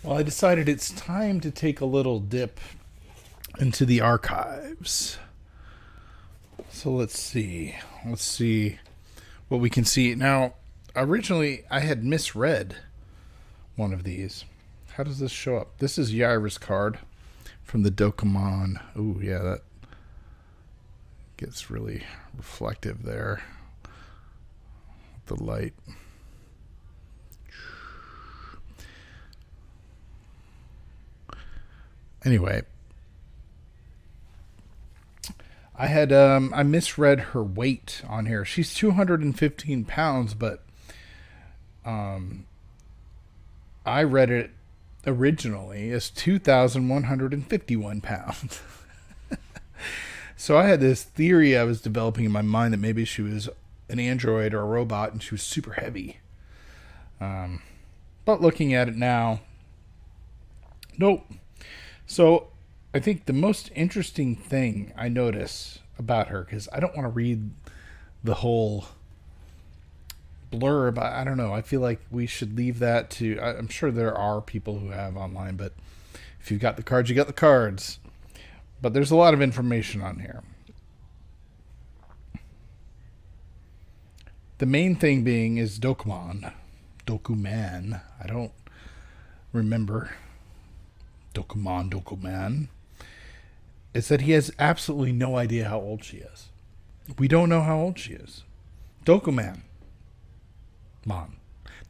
Well, I decided it's time to take a little dip into the archives. So let's see. Let's see what we can see. Now, originally I had misread one of these. How does this show up? This is Yaira's card from the Dokumaan. Ooh, yeah, that gets really reflective there. The light. Anyway, I misread her weight on here. She's 215 pounds, but I read it originally as 2,151 pounds. So I had this theory I was developing in my mind that maybe she was an android or a robot and she was super heavy. But looking at it now, nope. So I think the most interesting thing I notice about her, because I don't want to read the whole blurb. I don't know. I feel like we should leave that to... I'm sure there are people who have online, but if you've got the cards, you got the cards. But there's a lot of information on here. The main thing being is Dokumaan. I don't remember. Dokumaan. Is that he has absolutely no idea how old she is. We don't know how old she is. Dokumaan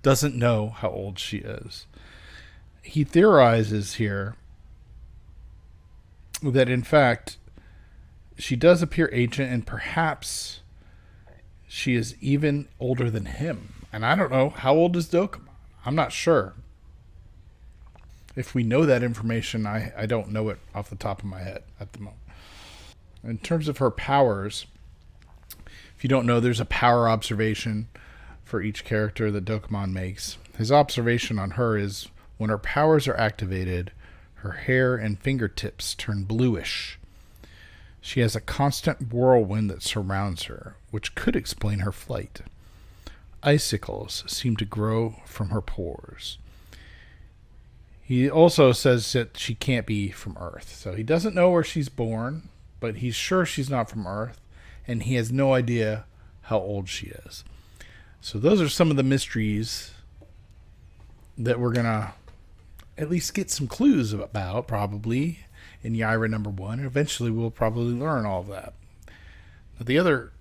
doesn't know how old she is. He theorizes here that in fact she does appear ancient and perhaps she is even older than him. And I don't know, how old is Dokumaan? I'm not sure. If we know that information, I don't know it off the top of my head at the moment. In terms of her powers, if you don't know, there's a power observation for each character that Dokumaan makes. His observation on her is when her powers are activated, her hair and fingertips turn bluish. She has a constant whirlwind that surrounds her, which could explain her flight. Icicles seem to grow from her pores. He also says that she can't be from Earth. So he doesn't know where she's born, but he's sure she's not from Earth, and he has no idea how old she is. So those are some of the mysteries that we're going to at least get some clues about, probably, in Yaira number 1. And eventually we'll probably learn all of that. Now, the other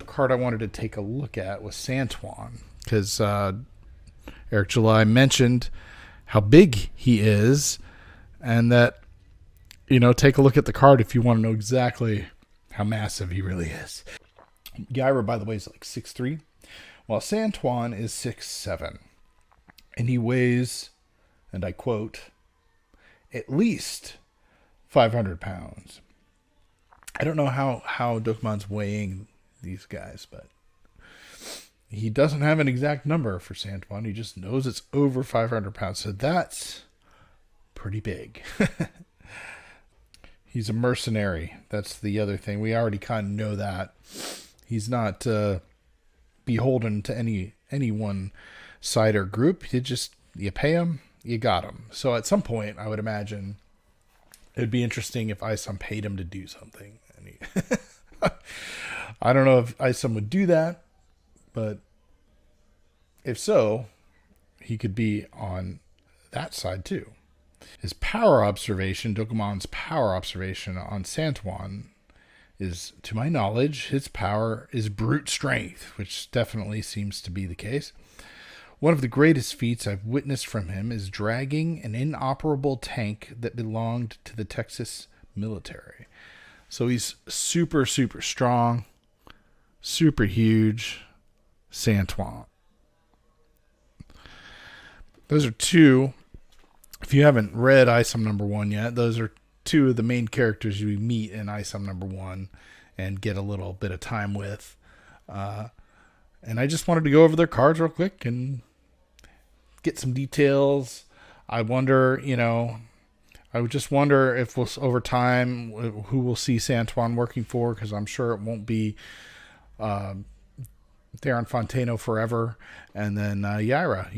card I wanted to take a look at was Santwan, because Eric July mentioned how big he is, and that, take a look at the card if you want to know exactly how massive he really is. Yaira, by the way, is like 6'3", while Santwan is 6'7", and he weighs, and I quote, at least 500 pounds. I don't know how Dokumaan's weighing these guys, but he doesn't have an exact number for Santwan. He just knows it's over 500 pounds. So that's pretty big. He's a mercenary. That's the other thing. We already kind of know that. He's not beholden to any one side or group. You pay him, you got him. So at some point, I would imagine it'd be interesting if isom paid him to do something. I don't know if isom would do that. But if so, he could be on that side too. His power observation, Dokumaan's power observation on Santwan is, to my knowledge, his power is brute strength, which definitely seems to be the case. One of the greatest feats I've witnessed from him is dragging an inoperable tank that belonged to the Texas military. So he's super, super strong, super huge. Santwan. Those are two. If you haven't read isom number 1 yet, those are two of the main characters you meet in isom number 1 and get a little bit of time with. And I just wanted to go over their cards real quick and get some details. I wonder, I would just wonder if we'll, over time, who we'll see Santwan working for, because I'm sure it won't be Darren Fontano forever, and then Yaira,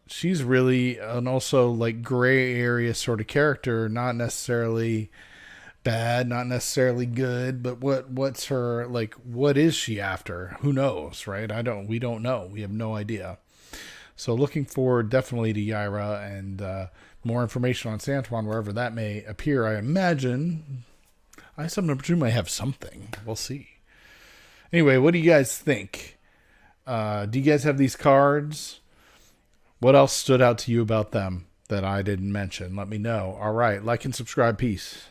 she's really an also like gray area sort of character, not necessarily bad, not necessarily good, but what's her like? What is she after? Who knows, right? We don't know. We have no idea. So looking forward definitely to Yaira and more information on Santwan wherever that may appear. I imagine isom number 2 may have something. We'll see. Anyway, what do you guys think? Do you guys have these cards? What else stood out to you about them that I didn't mention? Let me know. All right, like and subscribe. Peace.